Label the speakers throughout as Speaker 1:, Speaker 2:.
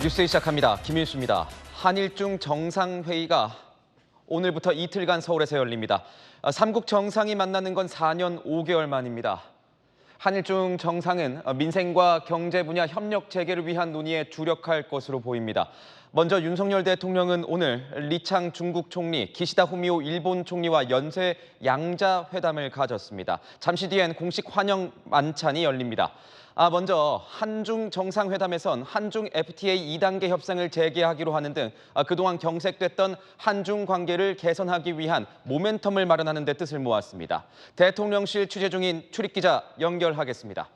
Speaker 1: 뉴스 시작합니다. 김일수입니다. 한일중 정상회의가 오늘부터 이틀간 서울에서 열립니다. 삼국 정상이 만나는 건 4년 5개월 만입니다. 한일중 정상은 민생과 경제 분야 협력 재개를 위한 논의에 주력할 것으로 보입니다. 먼저 윤석열 대통령은 오늘 리창 중국 총리, 기시다 후미오 일본 총리와 연쇄 양자 회담을 가졌습니다. 잠시 뒤엔 공식 환영 만찬이 열립니다. 먼저 한중 정상회담에선 한중 FTA 2단계 협상을 재개하기로 하는 등 그동안 경색됐던 한중 관계를 개선하기 위한 모멘텀을 마련하는 데 뜻을 모았습니다. 대통령실 취재 중인 출입기자 연결하겠습니다.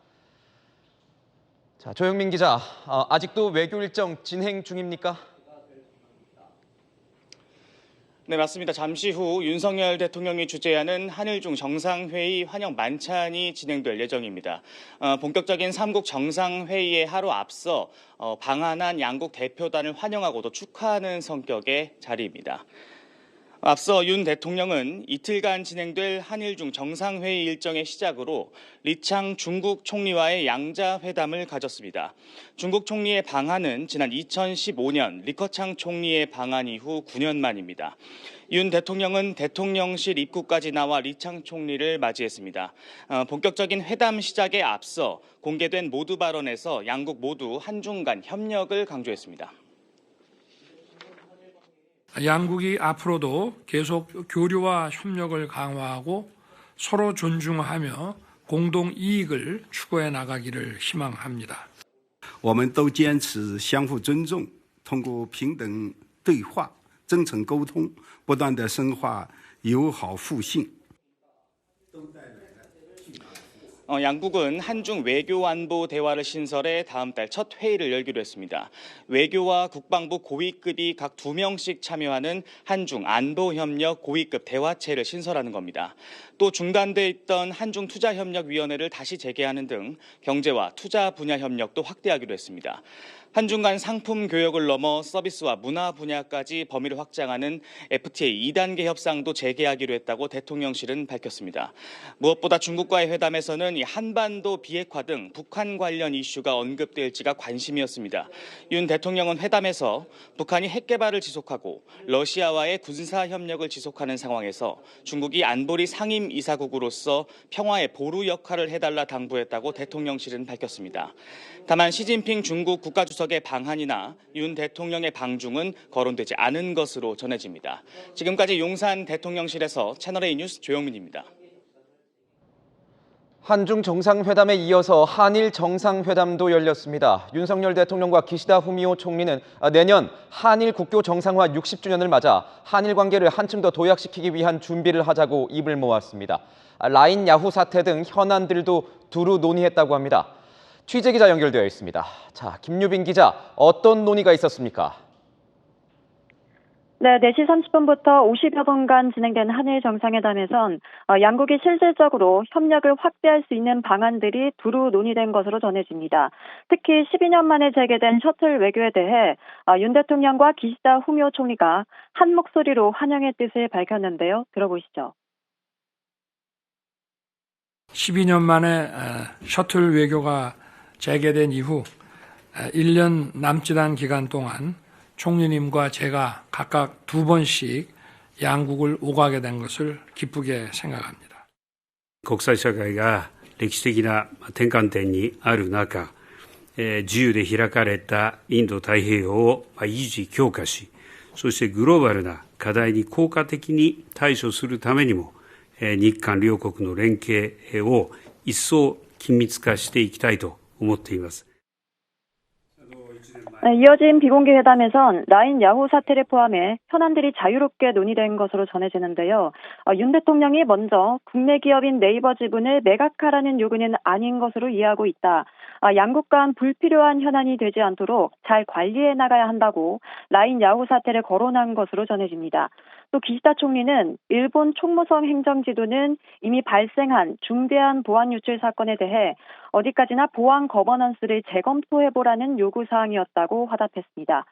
Speaker 1: 자, 조영민 기자, 아직도 외교 일정 진행 중입니까?
Speaker 2: 네, 맞습니다. 잠시 후 윤석열 대통령이 주재하는 한일중 정상회의 환영 만찬이 진행될 예정입니다. 본격적인 삼국 정상회의에 하루 앞서 방한한 양국 대표단을 환영하고도 축하하는 성격의 자리입니다. 앞서 윤 대통령은 이틀간 진행될 한일중 정상회의 일정의 시작으로 리창 중국 총리와의 양자 회담을 가졌습니다. 중국 총리의 방한은 지난 2015년 리커창 총리의 방한 이후 9년 만입니다. 윤 대통령은 대통령실 입구까지 나와 리창 총리를 맞이했습니다. 본격적인 회담 시작에 앞서 공개된 모두 발언에서 양국 모두 한중 간 협력을 강조했습니다.
Speaker 3: 양국이 앞으로도 계속 교류와 협력을 강화하고 서로 존중하며 공동 이익을 추구해 나가기를 희망합니다.
Speaker 4: 我们都坚持相互尊重，通过平等对话、真诚沟通，不断地深化友好互信。
Speaker 2: 양국은 한중 외교안보 대화를 신설해 다음 달 첫 회의를 열기로 했습니다. 외교와 국방부 고위급이 각 2명씩 참여하는 한중 안보협력 고위급 대화체를 신설하는 겁니다. 또 중단돼 있던 한중 투자협력위원회를 다시 재개하는 등 경제와 투자 분야 협력도 확대하기로 했습니다. 한중 간 상품 교역을 넘어 서비스와 문화 분야까지 범위를 확장하는 FTA 2단계 협상도 재개하기로 했다고 대통령실은 밝혔습니다. 무엇보다 중국과의 회담에서는 이 한반도 비핵화 등 북한 관련 이슈가 언급될지가 관심이었습니다. 윤 대통령은 회담에서 북한이 핵 개발을 지속하고 러시아와의 군사 협력을 지속하는 상황에서 중국이 안보리 상임 이사국으로서 평화의 보루 역할을 해달라 당부했다고 대통령실은 밝혔습니다. 다만 시진핑 중국 국가주석의 방한이나 윤 대통령의 방중은 거론되지 않은 것으로 전해집니다. 지금까지 용산 대통령실에서 채널A 뉴스 조영민입니다.
Speaker 1: 한중 정상회담에 이어서 한일 정상회담도 열렸습니다. 윤석열 대통령과 기시다 후미오 총리는 내년 한일 국교 정상화 60주년을 맞아 한일 관계를 한층 더 도약시키기 위한 준비를 하자고 입을 모았습니다. 라인 야후 사태 등 현안들도 두루 논의했다고 합니다. 취재기자 연결되어 있습니다. 자, 김유빈 기자, 어떤 논의가 있었습니까?
Speaker 5: 네, 4시 30분부터 50여 분간 진행된 한일 정상회담에선 양국이 실질적으로 협력을 확대할 수 있는 방안들이 두루 논의된 것으로 전해집니다. 특히 12년 만에 재개된 셔틀 외교에 대해 윤 대통령과 기시다 후미오 총리가 한 목소리로 환영의 뜻을 밝혔는데요. 들어보시죠.
Speaker 3: 12년 만에 셔틀 외교가 재개된 이후 1년 남짓 한 기간 동안 총리님과 제가 각각 2번씩 양국을 오가게 된 것을 기쁘게 생각합니다.
Speaker 6: 国際社会が歴史的な転換点にある中、自由で開かれたインド太平洋を維持強化し、そしてグローバルな課題に効果的に対処するためにも、日韓両国の連携を一層緊密化していきたいと思っています。
Speaker 5: 이어진 비공개 회담에선 라인 야후 사태를 포함해 현안들이 자유롭게 논의된 것으로 전해지는데요. 윤 대통령이 먼저 국내 기업인 네이버 지분을 매각하라는 요구는 아닌 것으로 이해하고 있다. 양국 간 불필요한 현안이 되지 않도록 잘 관리해 나가야 한다고 라인 야후 사태를 거론한 것으로 전해집니다. 또 기시다 총리는 일본 총무성 행정지도는 이미 발생한 중대한 보안 유출 사건에 대해 어디까지나 보안 거버넌스를 재검토해보라는 요구사항이었다고 화답했습니다.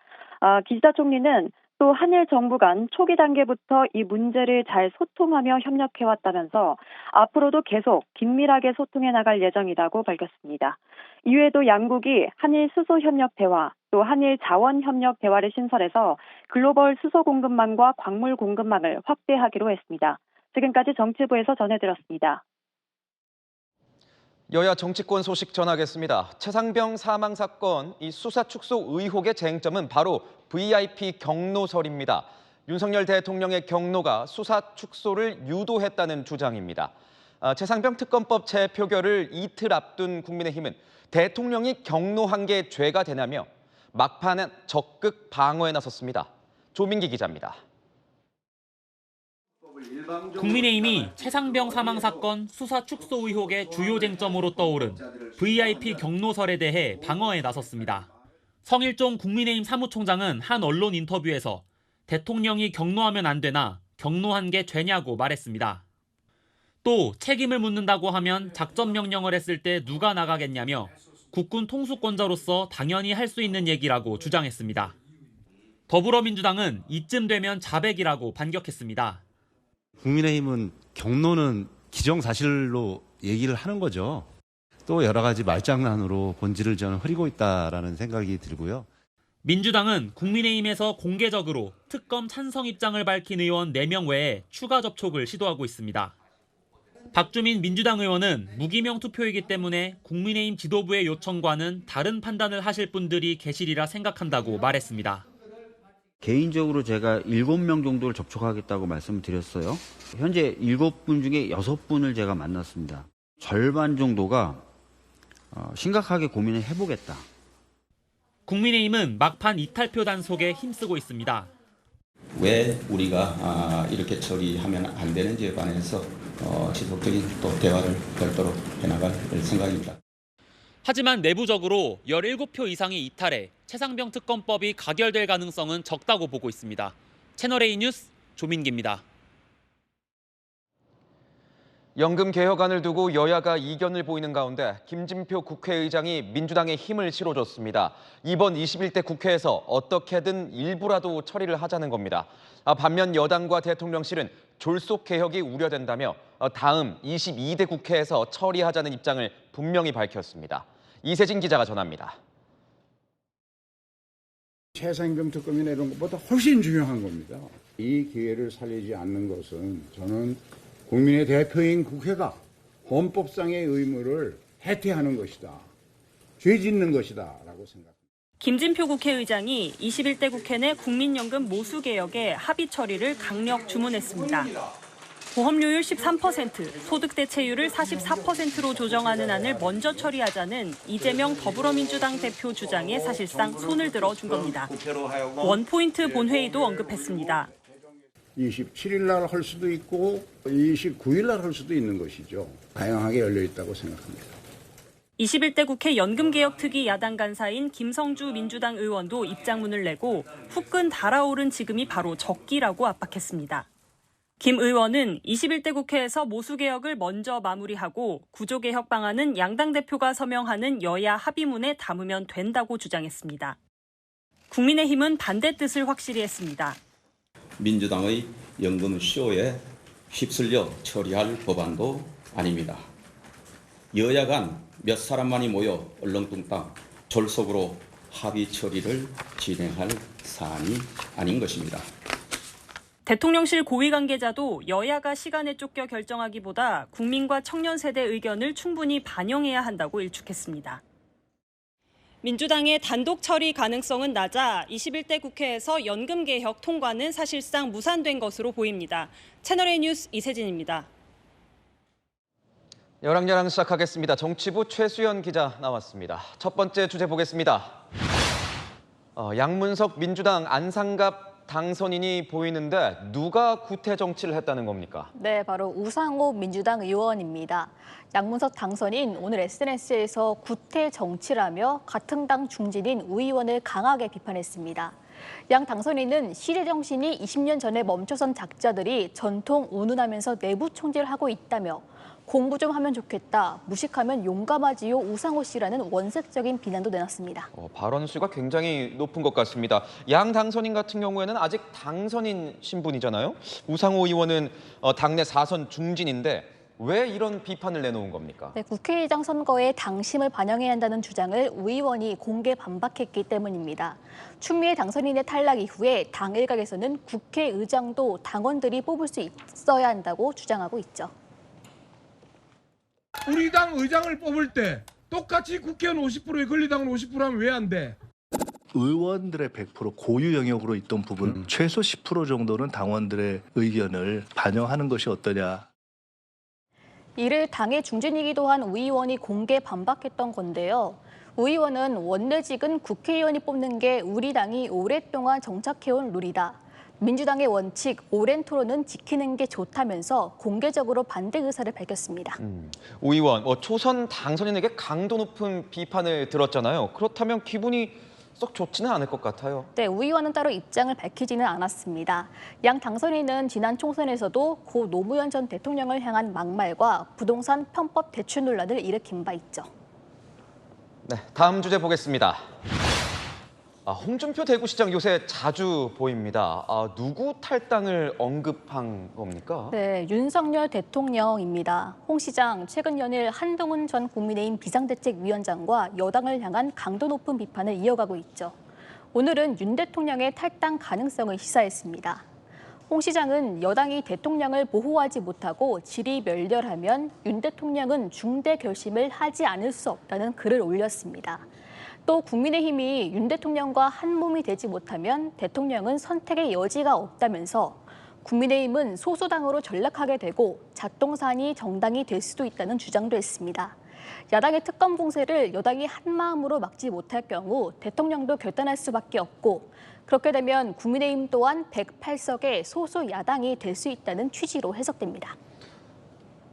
Speaker 5: 기시다 총리는 또 한일 정부 간 초기 단계부터 이 문제를 잘 소통하며 협력해왔다면서 앞으로도 계속 긴밀하게 소통해 나갈 예정이라고 밝혔습니다. 이외에도 양국이 한일 수소협력 대화, 또 한일 자원 협력 대화를 신설해서 글로벌 수소 공급망과 광물 공급망을 확대하기로 했습니다. 지금까지 정치부에서 전해드렸습니다.
Speaker 1: 여야 정치권 소식 전하겠습니다. 최상병 사망 사건 이 수사 축소 의혹의 쟁점은 바로 VIP 경로설입니다. 윤석열 대통령의 경로가 수사 축소를 유도했다는 주장입니다. 최상병 특검법 재표결을 이틀 앞둔 국민의힘은 대통령이 경로한 게 죄가 되냐며 막판에 적극 방어에 나섰습니다. 조민기 기자입니다.
Speaker 7: 국민의힘이 최상병 사망 사건 수사 축소 의혹의 주요 쟁점으로 떠오른 VIP 경로설에 대해 방어에 나섰습니다. 성일종 국민의힘 사무총장은 한 언론 인터뷰에서 대통령이 경로하면 안 되나 경로한 게 죄냐고 말했습니다. 또 책임을 묻는다고 하면 작전 명령을 했을 때 누가 나가겠냐며 국군 통수권자로서 당연히 할 수 있는 얘기라고 주장했습니다. 더불어민주당은 이쯤 되면 자백이라고 반격했습니다.
Speaker 8: 국민의힘은 경로는 기정사실로 얘기를 하는 거죠. 또 여러 가지 말장난으로 본질을 저는 흐리고 있다라는 생각이 들고요.
Speaker 7: 민주당은 국민의힘에서 공개적으로 특검 찬성 입장을 밝힌 의원 4명 외에 추가 접촉을 시도하고 있습니다. 박주민 민주당 의원은 무기명 투표이기 때문에 국민의힘 지도부의 요청과는 다른 판단을 하실 분들이 계시리라 생각한다고 말했습니다.
Speaker 9: 개인적으로 제가 7명 정도를 접촉하겠다고 말씀을 드렸어요. 현재 7분 중에 6분을 제가 만났습니다. 절반 정도가 심각하게 고민을 해보겠다.
Speaker 7: 국민의힘은 막판 이탈표 단속에 힘쓰고 있습니다.
Speaker 10: 왜 우리가 이렇게 처리하면 안 되는지에 관해서 지속적인 또 대화를 별도로 해나갈 생각입니다.
Speaker 7: 하지만 내부적으로 17표 이상이 이탈해 최상병 특검법이 가결될 가능성은 적다고 보고 있습니다. 채널A 뉴스 조민기입니다.
Speaker 1: 연금 개혁안을 두고 여야가 이견을 보이는 가운데 김진표 국회의장이 민주당에 힘을 실어줬습니다. 이번 21대 국회에서 어떻게든 일부라도 처리를 하자는 겁니다. 반면 여당과 대통령실은 졸속 개혁이 우려된다며 다음 22대 국회에서 처리하자는 입장을 분명히 밝혔습니다. 이세진 기자가 전합니다.
Speaker 11: 최상병 특검이나 이런 것보다 훨씬 중요한 겁니다. 이 기회를 살리지 않는 것은 저는 국민의 대표인 국회가 헌법상의 의무를 해태하는 것이다. 죄 짓는 것이다 라고 생각합니다.
Speaker 12: 김진표 국회의장이 21대 국회 내 국민연금 모수 개혁의 합의 처리를 강력 주문했습니다. 보험료율 13%, 소득 대체율을 44%로 조정하는 안을 먼저 처리하자는 이재명 더불어민주당 대표 주장에 사실상 손을 들어준 겁니다. 원포인트 본회의도 언급했습니다.
Speaker 11: 27일 날 할 수도 있고 29일 날 할 수도 있는 것이죠. 다양하게 열려 있다고 생각합니다.
Speaker 12: 21대 국회 연금개혁특위 야당 간사인 김성주 민주당 의원도 입장문을 내고 후끈 달아오른 지금이 바로 적기라고 압박했습니다. 김 의원은 21대 국회에서 모수개혁을 먼저 마무리하고 구조개혁 방안은 양당 대표가 서명하는 여야 합의문에 담으면 된다고 주장했습니다. 국민의힘은 반대 뜻을 확실히 했습니다.
Speaker 10: 민주당의 연금 쇼에 휩쓸려 처리할 법안도 아닙니다. 여야 간 몇 사람만이 모여 얼렁뚱땅 졸속으로 합의 처리를 진행할 사안이 아닌 것입니다.
Speaker 12: 대통령실 고위 관계자도 여야가 시간에 쫓겨 결정하기보다 국민과 청년 세대 의견을 충분히 반영해야 한다고 일축했습니다. 민주당의 단독 처리 가능성은 낮아 21대 국회에서 연금 개혁 통과는 사실상 무산된 것으로 보입니다. 채널A 뉴스 이세진입니다.
Speaker 1: 열왕열왕 시작하겠습니다. 정치부 최수연 기자 나왔습니다. 첫 번째 주제 보겠습니다. 양문석 민주당 안상갑 당선인이 보이는데 누가 구태 정치를 했다는 겁니까?
Speaker 13: 네, 바로 우상호 민주당 의원입니다. 양문석 당선인 오늘 SNS에서 구태 정치라며 같은 당 중진인 우 의원을 강하게 비판했습니다. 양 당선인은 시대 정신이 20년 전에 멈춰선 작자들이 전통 운운하면서 내부 총질을 하고 있다며 공부 좀 하면 좋겠다, 무식하면 용감하지요 우상호 씨라는 원색적인 비난도 내놨습니다.
Speaker 1: 발언 수가 굉장히 높은 것 같습니다. 양 당선인 같은 경우에는 아직 당선인 신분이잖아요. 우상호 의원은 당내 4선 중진인데 왜 이런 비판을 내놓은 겁니까?
Speaker 13: 네, 국회의장 선거에 당심을 반영해야 한다는 주장을 우 의원이 공개 반박했기 때문입니다. 추미애 당선인의 탈락 이후에 당 일각에서는 국회의장도 당원들이 뽑을 수 있어야 한다고 주장하고 있죠.
Speaker 14: 우리 당 의장을 뽑을 때 똑같이 국회의원 50%에 권리당원 50% 하면 왜 안 돼?
Speaker 15: 의원들의 100% 고유 영역으로 있던 부분 최소 10% 정도는 당원들의 의견을 반영하는 것이 어떠냐.
Speaker 13: 이를 당의 중진이기도 한 우 의원이 공개 반박했던 건데요. 우 의원은 원내직은 국회의원이 뽑는 게 우리 당이 오랫동안 정착해온 룰이다. 민주당의 원칙, 오랜 토론은 지키는 게 좋다면서 공개적으로 반대 의사를 밝혔습니다.
Speaker 1: 우 의원, 초선 당선인에게 강도 높은 비판을 들었잖아요. 그렇다면 기분이 썩 좋지는 않을 것 같아요.
Speaker 13: 네, 우 의원은 따로 입장을 밝히지는 않았습니다. 양 당선인은 지난 총선에서도 고 노무현 전 대통령을 향한 막말과 부동산 편법 대출 논란을 일으킨 바 있죠.
Speaker 1: 네, 다음 주제 보겠습니다. 홍준표 대구시장 요새 자주 보입니다. 누구 탈당을 언급한 겁니까?
Speaker 13: 네, 윤석열 대통령입니다. 홍 시장 최근 연일 한동훈 전 국민의힘 비상대책위원장과 여당을 향한 강도 높은 비판을 이어가고 있죠. 오늘은 윤 대통령의 탈당 가능성을 시사했습니다. 홍 시장은 여당이 대통령을 보호하지 못하고 질이 멸렬하면 윤 대통령은 중대 결심을 하지 않을 수 없다는 글을 올렸습니다. 또 국민의힘이 윤 대통령과 한 몸이 되지 못하면 대통령은 선택의 여지가 없다면서 국민의힘은 소수당으로 전락하게 되고 작동산이 정당이 될 수도 있다는 주장도 했습니다. 야당의 특검 공세를 여당이 한마음으로 막지 못할 경우 대통령도 결단할 수밖에 없고 그렇게 되면 국민의힘 또한 108석의 소수 야당이 될 수 있다는 취지로 해석됩니다.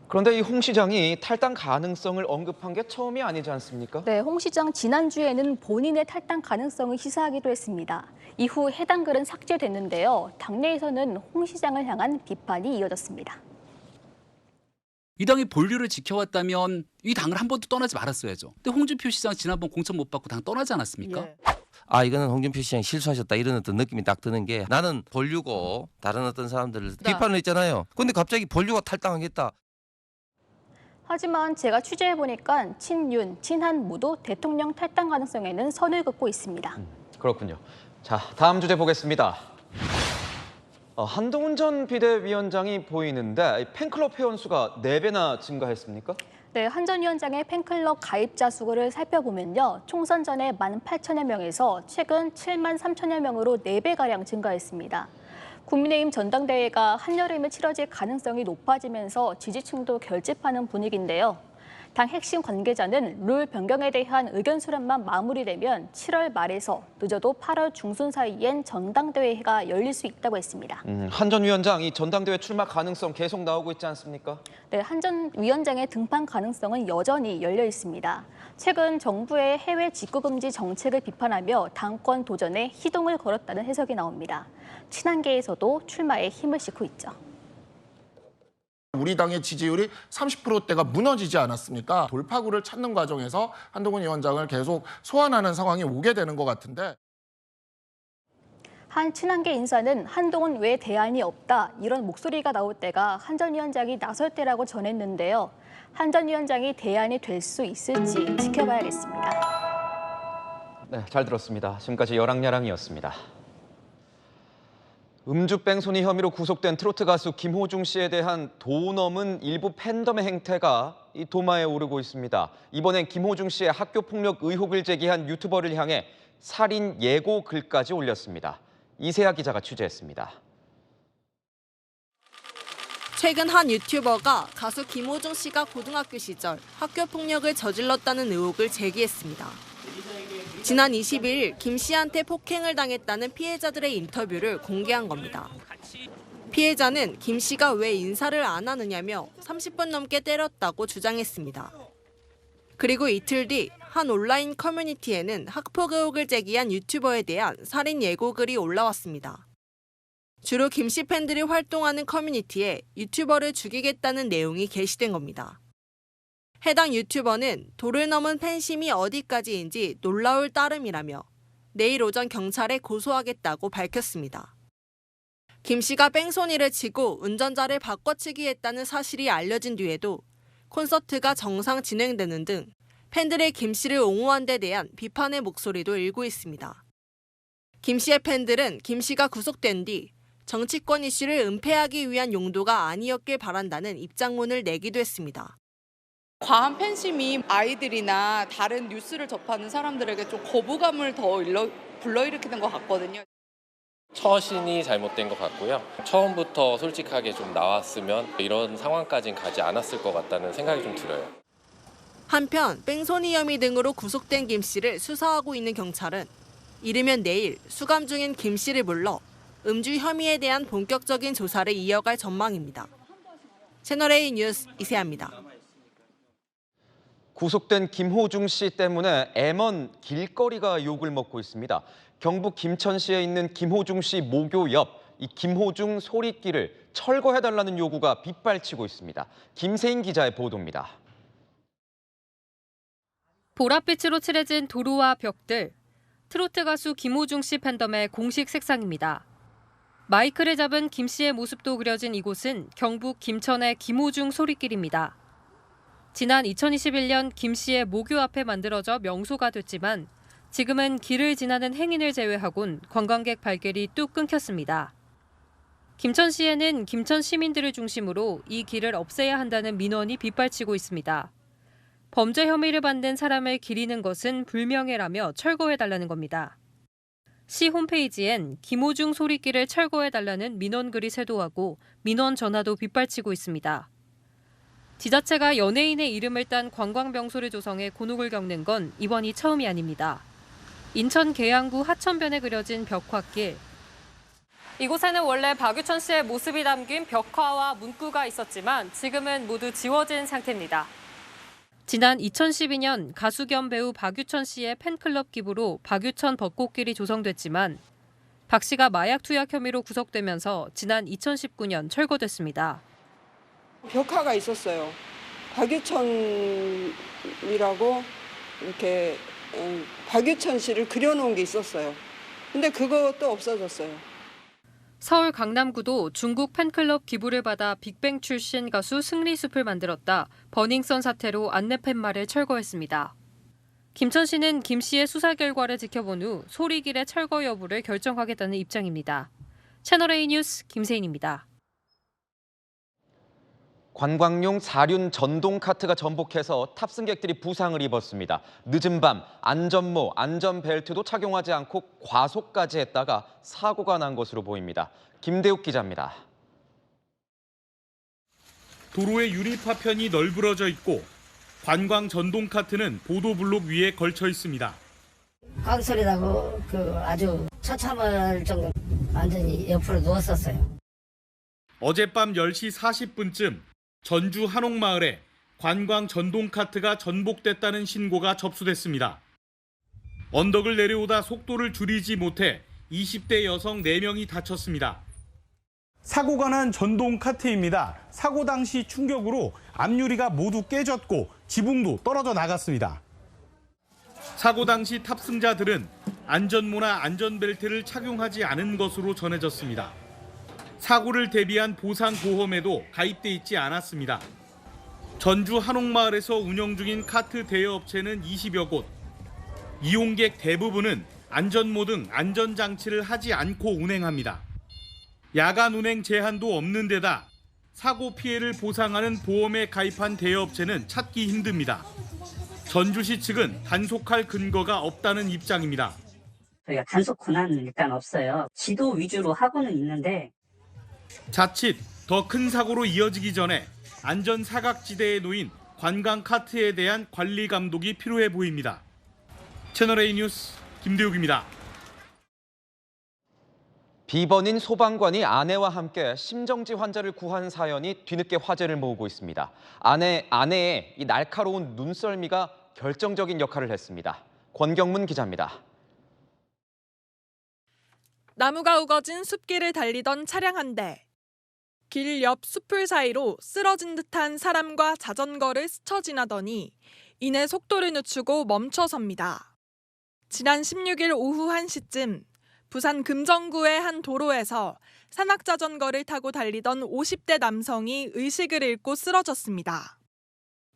Speaker 1: 그런데 이 홍 시장이 탈당 가능성을 언급한 게 처음이 아니지 않습니까?
Speaker 13: 네, 홍 시장 지난주에는 본인의 탈당 가능성을 시사하기도 했습니다. 이후 해당 글은 삭제됐는데요. 당내에서는 홍 시장을 향한 비판이 이어졌습니다.
Speaker 16: 이 당이 본류를 지켜왔다면 이 당을 한 번도 떠나지 말았어야죠. 근데 홍준표 시장 지난번 공천 못 받고 당 떠나지 않았습니까?
Speaker 17: 예. 이거는 홍준표 시장이 실수하셨다 이런 어떤 느낌이 딱 드는 게 나는 본류고 다른 어떤 사람들을 비판을 했잖아요. 근데 갑자기 본류가 탈당하겠다.
Speaker 13: 하지만 제가 취재해보니까 친윤, 친한 모두 대통령 탈당 가능성에는 선을 긋고 있습니다.
Speaker 1: 그렇군요. 자, 다음 주제 보겠습니다. 한동훈 전 비대위원장이 보이는데 팬클럽 회원수가 4배나 증가했습니까?
Speaker 13: 네, 한 전 위원장의 팬클럽 가입자 수를 살펴보면요. 총선 전에 18,000여 명에서 최근 73,000여 명으로 4배가량 증가했습니다. 국민의힘 전당대회가 한여름에 치러질 가능성이 높아지면서 지지층도 결집하는 분위기인데요. 당 핵심 관계자는 룰 변경에 대한 의견 수렴만 마무리되면 7월 말에서 늦어도 8월 중순 사이엔 전당대회가 열릴 수 있다고 했습니다.
Speaker 1: 한 전 위원장 이 전당대회 출마 가능성 계속 나오고 있지 않습니까?
Speaker 13: 네, 한 전 위원장의 등판 가능성은 여전히 열려 있습니다. 최근 정부의 해외 직구금지 정책을 비판하며 당권 도전에 희동을 걸었다는 해석이 나옵니다. 친한계에서도 출마에 힘을 싣고 있죠.
Speaker 18: 우리 당의 지지율이 30%대가 무너지지 않았습니까? 돌파구를 찾는 과정에서 한동훈 위원장을 계속 소환하는 상황이 오게 되는 것 같은데.
Speaker 13: 한 친한계 인사는 한동훈 외 대안이 없다 이런 목소리가 나올 때가 한 전 위원장이 나설 때라고 전했는데요. 한 전 위원장이 대안이 될 수 있을지 지켜봐야겠습니다.
Speaker 1: 네, 잘 들었습니다. 지금까지 여랑야랑이었습니다. 음주뺑소니 혐의로 구속된 트로트 가수 김호중 씨에 대한 도 넘은 일부 팬덤의 행태가 이 도마에 오르고 있습니다. 이번엔 김호중 씨의 학교 폭력 의혹을 제기한 유튜버를 향해 살인 예고 글까지 올렸습니다. 이세아 기자가 취재했습니다.
Speaker 19: 최근 한 유튜버가 가수 김호중 씨가 고등학교 시절 학교 폭력을 저질렀다는 의혹을 제기했습니다. 지난 22일 김 씨한테 폭행을 당했다는 피해자들의 인터뷰를 공개한 겁니다. 피해자는 김 씨가 왜 인사를 안 하느냐며 30분 넘게 때렸다고 주장했습니다. 그리고 이틀 뒤 한 온라인 커뮤니티에는 학폭 의혹을 제기한 유튜버에 대한 살인 예고글이 올라왔습니다. 주로 김 씨 팬들이 활동하는 커뮤니티에 유튜버를 죽이겠다는 내용이 게시된 겁니다. 해당 유튜버는 도를 넘은 팬심이 어디까지인지 놀라울 따름이라며 내일 오전 경찰에 고소하겠다고 밝혔습니다. 김 씨가 뺑소니를 치고 운전자를 바꿔치기 했다는 사실이 알려진 뒤에도 콘서트가 정상 진행되는 등 팬들의 김 씨를 옹호한 데 대한 비판의 목소리도 일고 있습니다. 김 씨의 팬들은 김 씨가 구속된 뒤 정치권 이슈를 은폐하기 위한 용도가 아니었길 바란다는 입장문을 내기도 했습니다.
Speaker 20: 과한 팬심이 아이들이나 다른 뉴스를 접하는 사람들에게 좀 거부감을 더 불러일으키는 것 같거든요.
Speaker 21: 처신이 잘못된 것 같고요. 처음부터 솔직하게 좀 나왔으면 이런 상황까지는 가지 않았을 것 같다는 생각이 좀 들어요.
Speaker 19: 한편 뺑소니 혐의 등으로 구속된 김 씨를 수사하고 있는 경찰은 이르면 내일 수감 중인 김 씨를 불러 음주 혐의에 대한 본격적인 조사를 이어갈 전망입니다. 채널A 뉴스 이세아입니다.
Speaker 1: 구속된 김호중 씨 때문에 M1 길거리가 욕을 먹고 있습니다. 경북 김천시에 있는 김호중 씨 모교 옆 이 김호중 소리길을 철거해달라는 요구가 빗발치고 있습니다. 김세인 기자의 보도입니다.
Speaker 22: 보랏빛으로 칠해진 도로와 벽들, 트로트 가수 김호중 씨 팬덤의 공식 색상입니다. 마이크를 잡은 김 씨의 모습도 그려진 이곳은 경북 김천의 김호중 소리길입니다. 지난 2021년 김 씨의 모교 앞에 만들어져 명소가 됐지만 지금은 길을 지나는 행인을 제외하곤 관광객 발길이 뚝 끊겼습니다. 김천시에는 김천 시민들을 중심으로 이 길을 없애야 한다는 민원이 빗발치고 있습니다. 범죄 혐의를 받는 사람을 기리는 것은 불명예라며 철거해달라는 겁니다. 시 홈페이지엔 김호중 소리길을 철거해달라는 민원글이 쇄도하고 민원 전화도 빗발치고 있습니다. 지자체가 연예인의 이름을 딴 관광명소를 조성해 곤혹을 겪는 건 이번이 처음이 아닙니다. 인천 계양구 하천변에 그려진 벽화길. 이곳에는 원래 박유천 씨의 모습이 담긴 벽화와 문구가 있었지만 지금은 모두 지워진 상태입니다. 지난 2012년 가수 겸 배우 박유천 씨의 팬클럽 기부로 박유천 벚꽃길이 조성됐지만 박 씨가 마약 투약 혐의로 구속되면서 지난 2019년 철거됐습니다.
Speaker 23: 벽화가 있었어요. 박유천이라고 이렇게 박유천 씨를 그려놓은 게 있었어요. 근데 그것도 없어졌어요.
Speaker 22: 서울 강남구도 중국 팬클럽 기부를 받아 빅뱅 출신 가수 승리숲을 만들었다 버닝썬 사태로 안내팻말을 철거했습니다. 김천시는 김 씨의 수사 결과를 지켜본 후 소리길의 철거 여부를 결정하겠다는 입장입니다. 채널A 뉴스 김세인입니다.
Speaker 1: 관광용 사륜 전동 카트가 전복해서 탑승객들이 부상을 입었습니다. 늦은 밤 안전모, 안전벨트도 착용하지 않고 과속까지 했다가 사고가 난 것으로 보입니다. 김대욱 기자입니다.
Speaker 24: 도로의 유리파편이 널브러져 있고 관광 전동 카트는 보도블록 위에 걸쳐 있습니다.
Speaker 25: 꽝 소리 나고 아주 처참할 정도 완전히 옆으로 누웠었어요.
Speaker 24: 어젯밤 10시 40분쯤 전주 한옥마을에 관광 전동카트가 전복됐다는 신고가 접수됐습니다. 언덕을 내려오다 속도를 줄이지 못해 20대 여성 4명이 다쳤습니다.
Speaker 26: 사고가 난 전동카트입니다. 사고 당시 충격으로 앞유리가 모두 깨졌고 지붕도 떨어져 나갔습니다.
Speaker 24: 사고 당시 탑승자들은 안전모나 안전벨트를 착용하지 않은 것으로 전해졌습니다. 사고를 대비한 보상보험에도 가입돼 있지 않았습니다. 전주 한옥마을에서 운영 중인 카트 대여업체는 20여 곳. 이용객 대부분은 안전모 등 안전장치를 하지 않고 운행합니다. 야간 운행 제한도 없는 데다 사고 피해를 보상하는 보험에 가입한 대여업체는 찾기 힘듭니다. 전주시 측은 단속할 근거가 없다는 입장입니다.
Speaker 25: 저희가 단속 권한은 일단 없어요. 지도 위주로 하고는 있는데
Speaker 24: 자칫 더 큰 사고로 이어지기 전에 안전 사각지대에 놓인 관광 카트에 대한 관리 감독이 필요해 보입니다. 채널A 뉴스 김대욱입니다.
Speaker 1: 비번인 소방관이 아내와 함께 심정지 환자를 구한 사연이 뒤늦게 화제를 모으고 있습니다. 아내의 이 날카로운 눈썰미가 결정적인 역할을 했습니다. 권경문 기자입니다.
Speaker 27: 나무가 우거진 숲길을 달리던 차량 한 대. 길 옆 숲풀 사이로 쓰러진 듯한 사람과 자전거를 스쳐 지나더니 이내 속도를 늦추고 멈춰섭니다. 지난 16일 오후 1시쯤 부산 금정구의 한 도로에서 산악자전거를 타고 달리던 50대 남성이 의식을 잃고 쓰러졌습니다.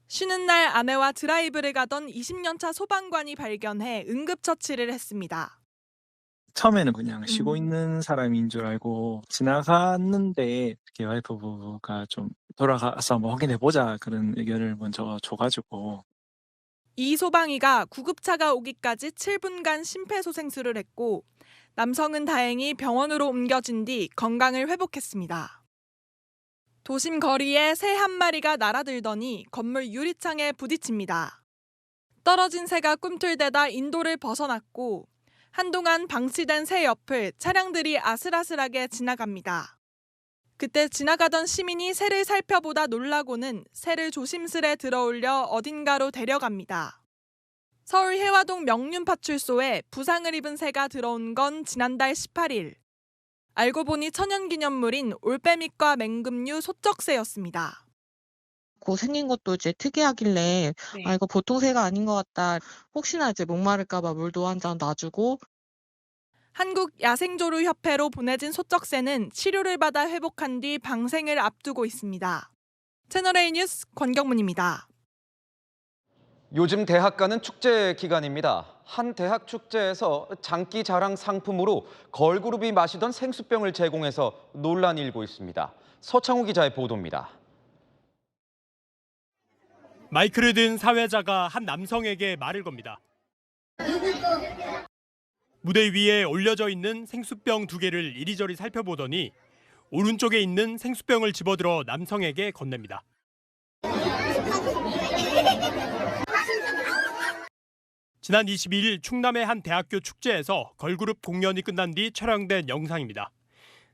Speaker 27: 쉬는 날 아내와 드라이브를 가던 20년차 소방관이 발견해 응급처치를 했습니다.
Speaker 2: 처음에는 그냥 쉬고 있는 사람인 줄 알고 지나갔는데 특히 와이프가 좀 돌아가서 한번 확인해보자 그런 의견을 먼저 줘가지고
Speaker 27: 이 소방이가 구급차가 오기까지 7분간 심폐소생술을 했고 남성은 다행히 병원으로 옮겨진 뒤 건강을 회복했습니다. 도심 거리에 새 한 마리가 날아들더니 건물 유리창에 부딪힙니다. 떨어진 새가 꿈틀대다 인도를 벗어났고 한동안 방치된 새 옆을 차량들이 아슬아슬하게 지나갑니다. 그때 지나가던 시민이 새를 살펴보다 놀라고는 새를 조심스레 들어올려 어딘가로 데려갑니다. 서울 해화동 명륜파출소에 부상을 입은 새가 들어온 건 지난달 18일. 알고 보니 천연기념물인 올빼미과 맹금류 소쩍새였습니다.
Speaker 3: 생긴 것도 이제 특이하길래 아 이거 보통 새가 아닌 것 같다. 혹시나 이제 목마를까봐 물도 한 잔 놔주고.
Speaker 27: 한국야생조류협회로 보내진 소쩍새는 치료를 받아 회복한 뒤 방생을 앞두고 있습니다. 채널A 뉴스 권경문입니다.
Speaker 1: 요즘 대학 가는 축제 기간입니다. 한 대학 축제에서 장기 자랑 상품으로 걸그룹이 마시던 생수병을 제공해서 논란이 일고 있습니다. 서창우 기자의 보도입니다.
Speaker 4: 마이크를 든 사회자가 한 남성에게 말을 겁니다. 무대 위에 올려져 있는 생수병 2개를 이리저리 살펴보더니 오른쪽에 있는 생수병을 집어들어 남성에게 건넵니다. 지난 22일 충남의 한 대학교 축제에서 걸그룹 공연이 끝난 뒤 촬영된 영상입니다.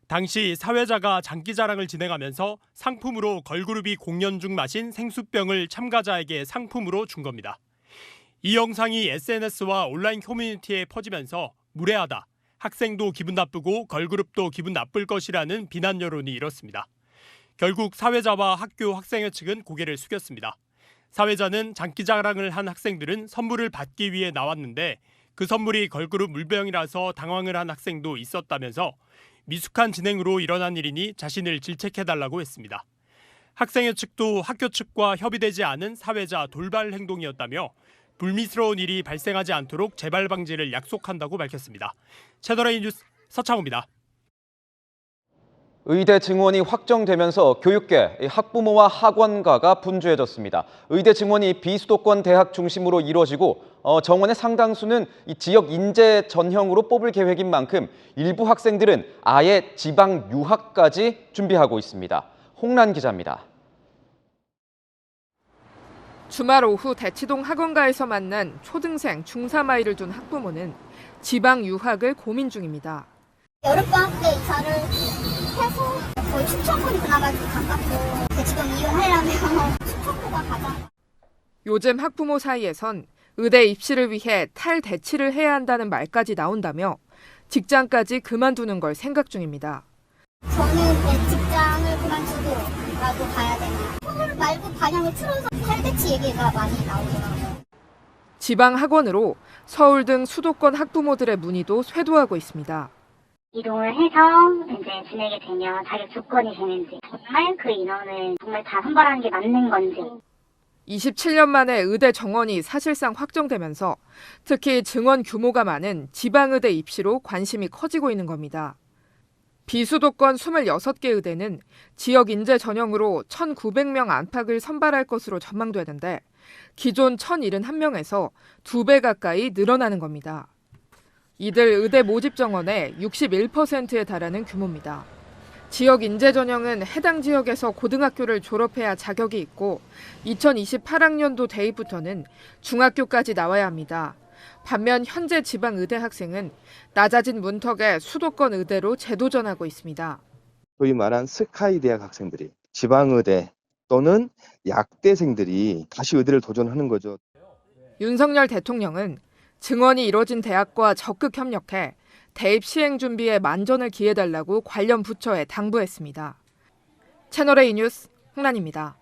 Speaker 4: 당시 사회자가 장기자랑을 진행하면서 상품으로 걸그룹이 공연 중 마신 생수병을 참가자에게 상품으로 준 겁니다. 이 영상이 SNS와 온라인 커뮤니티에 퍼지면서 무례하다, 학생도 기분 나쁘고 걸그룹도 기분 나쁠 것이라는 비난 여론이 일었습니다. 결국 사회자와 학교 학생회 측은 고개를 숙였습니다. 사회자는 장기자랑을 한 학생들은 선물을 받기 위해 나왔는데 그 선물이 걸그룹 물병이라서 당황을 한 학생도 있었다면서 미숙한 진행으로 일어난 일이니 자신을 질책해달라고 했습니다. 학생회 측도 학교 측과 협의되지 않은 사회자 돌발 행동이었다며 불미스러운 일이 발생하지 않도록 재발 방지를 약속한다고 밝혔습니다. 채널A 뉴스 서창호입니다.
Speaker 1: 의대 증원이 확정되면서 교육계, 학부모와 학원가가 분주해졌습니다. 의대 증원이 비수도권 대학 중심으로 이루어지고 정원의 상당수는 지역 인재 전형으로 뽑을 계획인 만큼 일부 학생들은 아예 지방 유학까지 준비하고 있습니다. 홍란 기자입니다.
Speaker 5: 주말 오후 대치동 학원가에서 만난 초등생, 중3 아이를 둔 학부모는 지방 유학을 고민 중입니다.
Speaker 6: 여름방학 때 이사를 해서 거의 충청권이 그나마 좀 가깝고 대치동 이용하려면 충청도가 가장.
Speaker 5: 요즘 학부모 사이에선 의대 입시를 위해 탈대치를 해야 한다는 말까지 나온다며 직장까지 그만두는 걸 생각 중입니다.
Speaker 6: 저는 내 직장을 그만두고라도 가야 되나. 서울 말고 반영을 틀어서 탈대치 얘기가 많이 나오더라고요.
Speaker 5: 지방 학원으로 서울 등 수도권 학부모들의 문의도 쇄도하고 있습니다.
Speaker 6: 이동을 해서 이제 지내게 되면 자격 조건이 되는지, 정말 그 인원을 정말 다 선발하는 게 맞는 건지.
Speaker 5: 27년 만에 의대 정원이 사실상 확정되면서 특히 증원 규모가 많은 지방의대 입시로 관심이 커지고 있는 겁니다. 비수도권 26개 의대는 지역 인재 전형으로 1,900명 안팎을 선발할 것으로 전망되는데 기존 1,071명에서 2배 가까이 늘어나는 겁니다. 이들 의대 모집 정원의 61%에 달하는 규모입니다. 지역 인재 전형은 해당 지역에서 고등학교를 졸업해야 자격이 있고 2028학년도 대입부터는 중학교까지 나와야 합니다. 반면 현재 지방 의대 학생은 낮아진 문턱에 수도권 의대로 재도전하고 있습니다.
Speaker 8: 소위 말한 스카이 대학 학생들이 지방의대 또는 약대생들이 다시 의대를 도전하는 거죠.
Speaker 5: 윤석열 대통령은 증원이 이뤄진 대학과 적극 협력해 대입 시행 준비에 만전을 기해달라고 관련 부처에 당부했습니다. 채널A 뉴스 홍란입니다.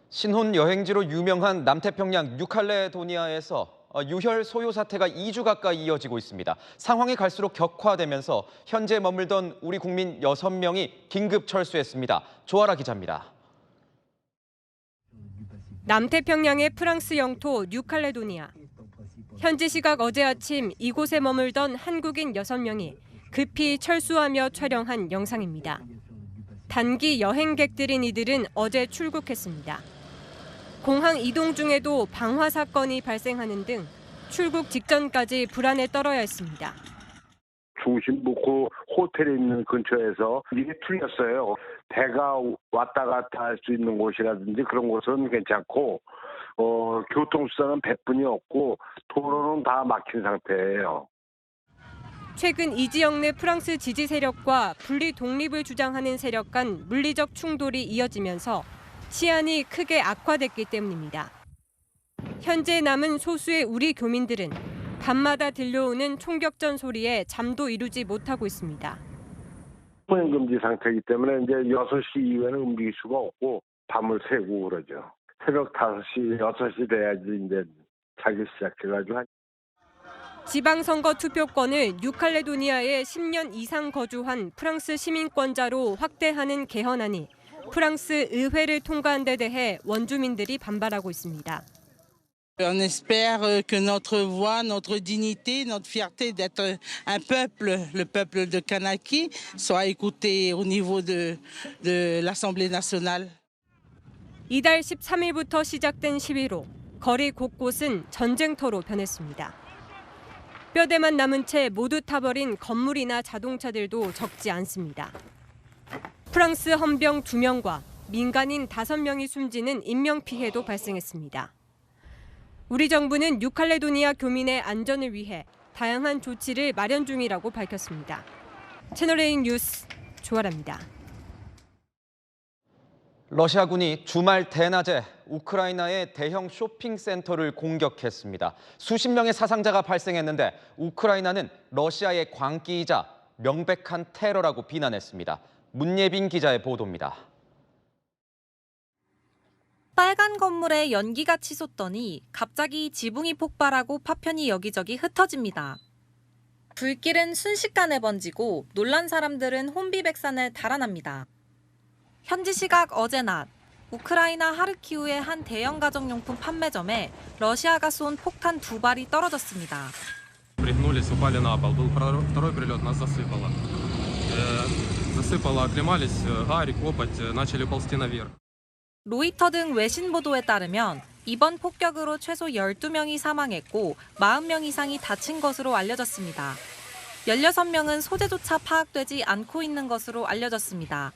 Speaker 1: 신혼 여행지로 유명한 남태평양 뉴칼레도니아에서 유혈 소요 사태가 2주 가까이 이어지고 있습니다. 상황이 갈수록 격화되면서 현재 머물던 우리 국민 6명이 긴급 철수했습니다. 조아라 기자입니다.
Speaker 22: 남태평양의 프랑스 영토 뉴칼레도니아. 현지 시각 어제 아침 이곳에 머물던 한국인 6명이 급히 철수하며 촬영한 영상입니다. 단기 여행객들인 이들은 어제 출국했습니다. 공항 이동 중에도 방화 사건이 발생하는 등 출국 직전까지 불안에 떨어야 했습니다.
Speaker 7: 중심부 그 호텔에 있는 근처에서 이게 틀렸어요. 배가 왔다 갔다 할 수 있는 곳이라든지 그런 곳은 괜찮고 교통수단은 100분이 없고 도로는 다 막힌 상태예요.
Speaker 22: 최근 이 지역 내 프랑스 지지 세력과 분리 독립을 주장하는 세력 간 물리적 충돌이 이어지면서 치안이 크게 악화됐기 때문입니다. 현재 남은 소수의 우리 교민들은 밤마다 들려오는 총격전 소리에 잠도 이루지 못하고 있습니다.
Speaker 7: 통행 금지 상태이기 때문에 이제 6시 이후에는 움직일 수가 없고 밤을 새고 그러죠. 새벽 5시, 6시 돼야지 이제 자기 시작해가지고.
Speaker 22: 지방선거 투표권을 뉴칼레도니아에 10년 이상 거주한 프랑스 시민권자로 확대하는 개헌안이 프랑스 의회를 통과한 데 대해 원주민들이 반발하고 있습니다.
Speaker 9: On espère que notre voix, notre dignité, notre fierté d'être un peuple, le peuple de Kanaki, soit écoutée au niveau de l'Assemblée nationale.
Speaker 22: 이달 13일부터 시작된 시위로 거리 곳곳은 전쟁터로 변했습니다. 뼈대만 남은 채 모두 타버린 건물이나 자동차들도 적지 않습니다. 프랑스 헌병 2명과 민간인 5명이 숨지는 인명피해도 발생했습니다. 우리 정부는 뉴칼레도니아 교민의 안전을 위해 다양한 조치를 마련 중이라고 밝혔습니다. 채널A 뉴스 조아라입니다.
Speaker 1: 러시아군이 주말 대낮에 우크라이나의 대형 쇼핑센터를 공격했습니다. 수십 명의 사상자가 발생했는데 우크라이나는 러시아의 광기이자 명백한 테러라고 비난했습니다. 문예빈 기자의 보도입니다.
Speaker 10: 빨간 건물에 연기가 치솟더니 갑자기 지붕이 폭발하고 파편이 여기저기 흩어집니다. 불길은 순식간에 번지고 놀란 사람들은 혼비백산에 달아납니다. 현지 시각 어제 낮 우크라이나 하르키우의 한 대형 가정용품 판매점에 러시아가 쏜 폭탄 2발이 떨어졌습니다.
Speaker 11: Пригнулись, упали на пол. Был второй прилет, нас засыпало. Засыпало, оклемались, гарь, копоть, начали ползти наверх.
Speaker 10: 로이터 등 외신 보도에 따르면 이번 폭격으로 최소 12명이 사망했고 40명 이상이 다친 것으로 알려졌습니다. 16명은 소재조차 파악되지 않고 있는 것으로 알려졌습니다.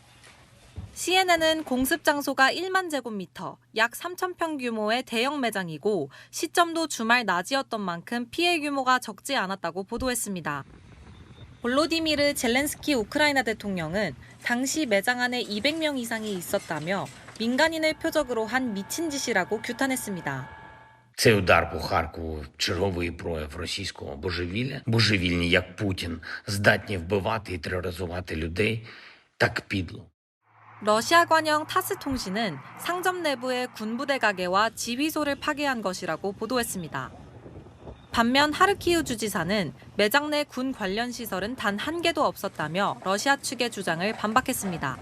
Speaker 10: CNN은 공습 장소가 1만 제곱미터, 약 3,000평 규모의 대형 매장이고 시점도 주말 낮이었던 만큼 피해 규모가 적지 않았다고 보도했습니다. 볼로디미르 젤렌스키 우크라이나 대통령은 당시 매장 안에 200명 이상이 있었다며 민간인을 표적으로 한 미친 짓이라고 규탄했습니다.
Speaker 12: Цей удар по Харкову – черговий прояв російського божевілля. Божевільні, як Путін, здатні вбивати і тероризувати людей так підло.
Speaker 10: 러시아 관영 타스 통신은 상점 내부의 군부대 가게와 지휘소를 파괴한 것이라고 보도했습니다. 반면 하르키우 주지사는 매장 내 군 관련 시설은 단 한 개도 없었다며 러시아 측의 주장을 반박했습니다.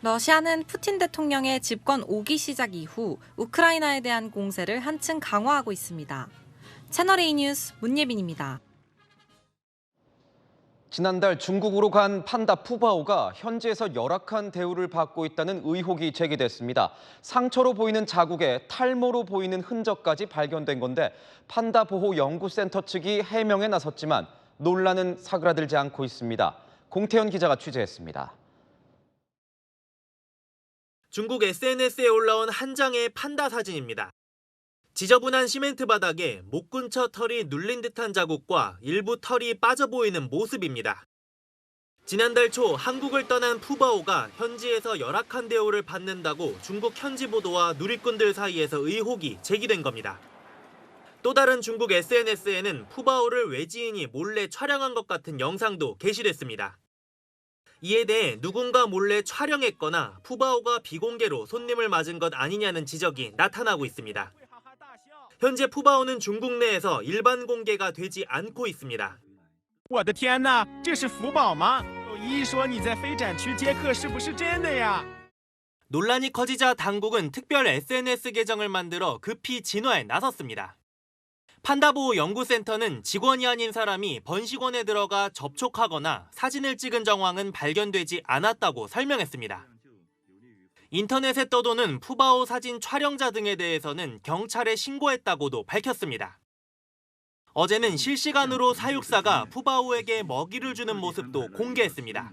Speaker 10: 러시아는 푸틴 대통령의 집권 5기 시작 이후 우크라이나에 대한 공세를 한층 강화하고 있습니다. 채널A 뉴스 문예빈입니다.
Speaker 1: 지난달 중국으로 간 판다 푸바오가 현지에서 열악한 대우를 받고 있다는 의혹이 제기됐습니다. 상처로 보이는 자국에 탈모로 보이는 흔적까지 발견된 건데 판다 보호 연구센터 측이 해명에 나섰지만 논란은 사그라들지 않고 있습니다. 공태현 기자가 취재했습니다.
Speaker 14: 중국 SNS에 올라온 한 장의 판다 사진입니다. 지저분한 시멘트 바닥에 목 근처 털이 눌린 듯한 자국과 일부 털이 빠져 보이는 모습입니다. 지난달 초 한국을 떠난 푸바오가 현지에서 열악한 대우를 받는다고 중국 현지 보도와 누리꾼들 사이에서 의혹이 제기된 겁니다. 또 다른 중국 SNS에는 푸바오를 외지인이 몰래 촬영한 것 같은 영상도 게시됐습니다. 이에 대해 누군가 몰래 촬영했거나 푸바오가 비공개로 손님을 맞은 것 아니냐는 지적이 나타나고 있습니다. 현재 푸바오는 중국 내에서 일반 공개가 되지 않고 있습니다.
Speaker 13: 我的天哪，这是福宝吗？有医说你在非展区接客是不是真的呀？
Speaker 14: 논란이 커지자 당국은 특별 SNS 계정을 만들어 급히 진화에 나섰습니다. 판다보호 연구센터는 직원이 아닌 사람이 번식원에 들어가 접촉하거나 사진을 찍은 정황은 발견되지 않았다고 설명했습니다. 인터넷에 떠도는 푸바오 사진 촬영자 등에 대해서는 경찰에 신고했다고도 밝혔습니다. 어제는 실시간으로 사육사가 푸바오에게 먹이를 주는 모습도 공개했습니다.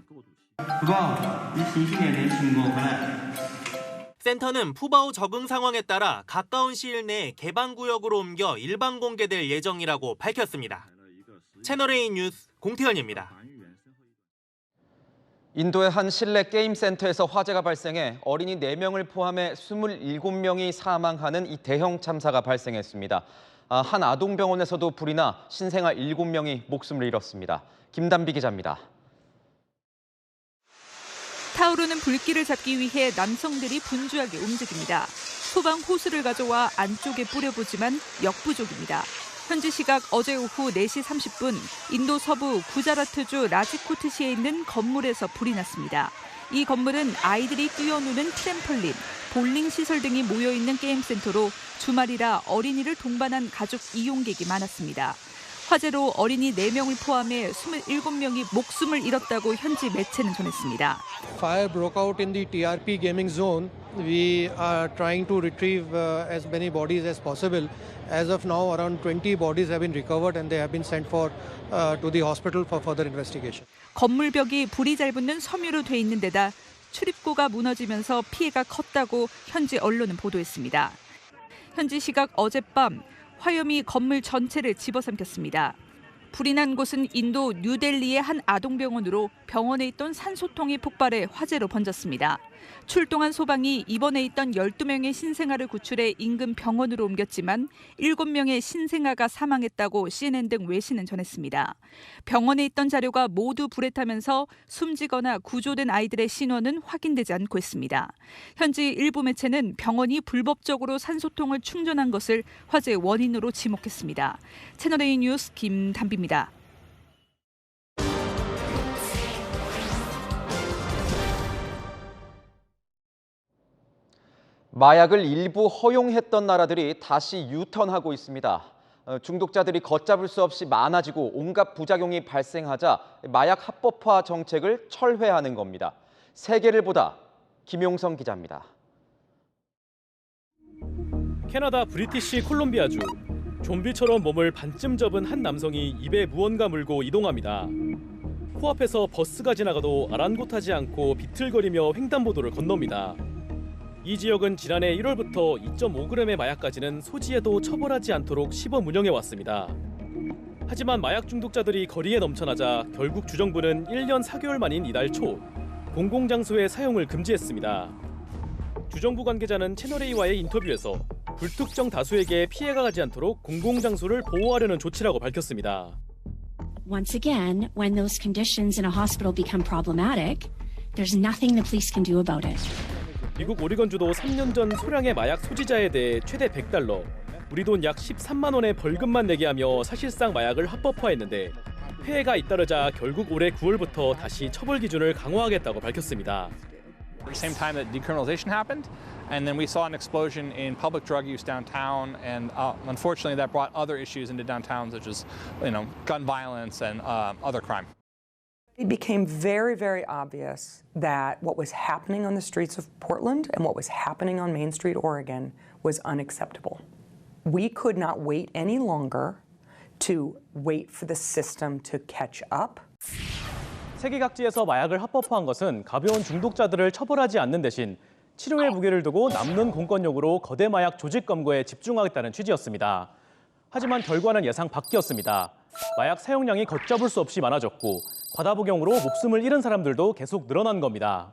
Speaker 14: 센터는 푸바오 적응 상황에 따라 가까운 시일 내에 개방구역으로 옮겨 일반 공개될 예정이라고 밝혔습니다. 채널A 뉴스 공태현입니다.
Speaker 1: 인도의 한 실내 게임 센터에서 화재가 발생해 어린이 4명을 포함해 27명이 사망하는 이 대형 참사가 발생했습니다. 한 아동병원에서도 불이 나 신생아 7명이 목숨을 잃었습니다. 김단비 기자입니다.
Speaker 15: 타오르는 불길을 잡기 위해 남성들이 분주하게 움직입니다. 소방 호스를 가져와 안쪽에 뿌려보지만 역부족입니다. 현지 시각 어제 오후 4시 30분 인도 서부 구자라트주 라지코트시에 있는 건물에서 불이 났습니다. 이 건물은 아이들이 뛰어노는 트램펄린, 볼링 시설 등이 모여있는 게임 센터로 주말이라 어린이를 동반한 가족 이용객이 많았습니다. 화재로 어린이 4명을 포함해 27명이 목숨을 잃었다고 현지 매체는 전했습니다.
Speaker 16: Fire broke out in the TRP gaming zone. We are trying to retrieve as many bodies as possible. As of now, around 20 bodies have been recovered and they have been sent to the hospital for further investigation.
Speaker 15: 건물벽이 불이 잘 붙는 섬유로 돼 있는 데다 출입구가 무너지면서 피해가 컸다고 현지 언론은 보도했습니다. 현지 시각 어젯밤 화염이 건물 전체를 집어삼켰습니다. 불이 난 곳은 인도 뉴델리의 한 아동병원으로 병원에 있던 산소통이 폭발해 화재로 번졌습니다. 출동한 소방이 입원해 있던 12명의 신생아를 구출해 인근 병원으로 옮겼지만 7명의 신생아가 사망했다고 CNN 등 외신은 전했습니다. 병원에 있던 자료가 모두 불에 타면서 숨지거나 구조된 아이들의 신원은 확인되지 않고 있습니다. 현지 일부 매체는 병원이 불법적으로 산소통을 충전한 것을 화재의 원인으로 지목했습니다. 채널A 뉴스 김단비입니다.
Speaker 1: 마약을 일부 허용했던 나라들이 다시 유턴하고 있습니다. 중독자들이 걷잡을 수 없이 많아지고 온갖 부작용이 발생하자 마약 합법화 정책을 철회하는 겁니다. 세계를 보다 김용성 기자입니다.
Speaker 17: 캐나다 브리티시 콜롬비아주. 좀비처럼 몸을 반쯤 접은 한 남성이 입에 무언가 물고 이동합니다. 코앞에서 버스가 지나가도 아랑곳하지 않고 비틀거리며 횡단보도를 건넙니다. 이 지역은 지난해 1월부터 2.5g의 마약까지는 소지해도 처벌하지 않도록 시범 운영해 왔습니다. 하지만 마약 중독자들이 거리에 넘쳐나자 결국 주정부는 1년 4개월 만인 이달 초 공공장소의 사용을 금지했습니다. 주정부 관계자는 채널A와의 인터뷰에서 불특정 다수에게 피해가 가지 않도록 공공장소를 보호하려는 조치라고 밝혔습니다.
Speaker 18: Once again, when those conditions in a hospital become problematic, there's nothing the police can do about it.
Speaker 17: 미국 오리건주도 3년 전 소량의 마약 소지자에 대해 최대 $100, 우리 돈 약 13만 원의 벌금만 내게 하며 사실상 마약을 합법화했는데 폐해가 잇따르자 결국 올해 9월부터 다시 처벌 기준을 강화하겠다고 밝혔습니다.
Speaker 20: At the same time that decriminalization happened, and then we saw an explosion in public drug use downtown, and unfortunately that brought other issues into downtown, such as, gun violence and other crime.
Speaker 21: It became very, very obvious that what was happening on the streets of Portland and what was happening on Main Street, Oregon, was unacceptable. We could not wait any longer to wait for the system to catch up.
Speaker 17: 세계 각지에서 마약을 합법화한 것은 가벼운 중독자들을 처벌하지 않는 대신 치료의 무게를 두고 남는 공권력으로 거대 마약 조직 검거에 집중하겠다는 취지였습니다. 하지만 결과는 예상 밖이었습니다. 마약 사용량이 걷잡을 수 없이 많아졌고 과다 복용으로 목숨을 잃은 사람들도 계속 늘어난 겁니다.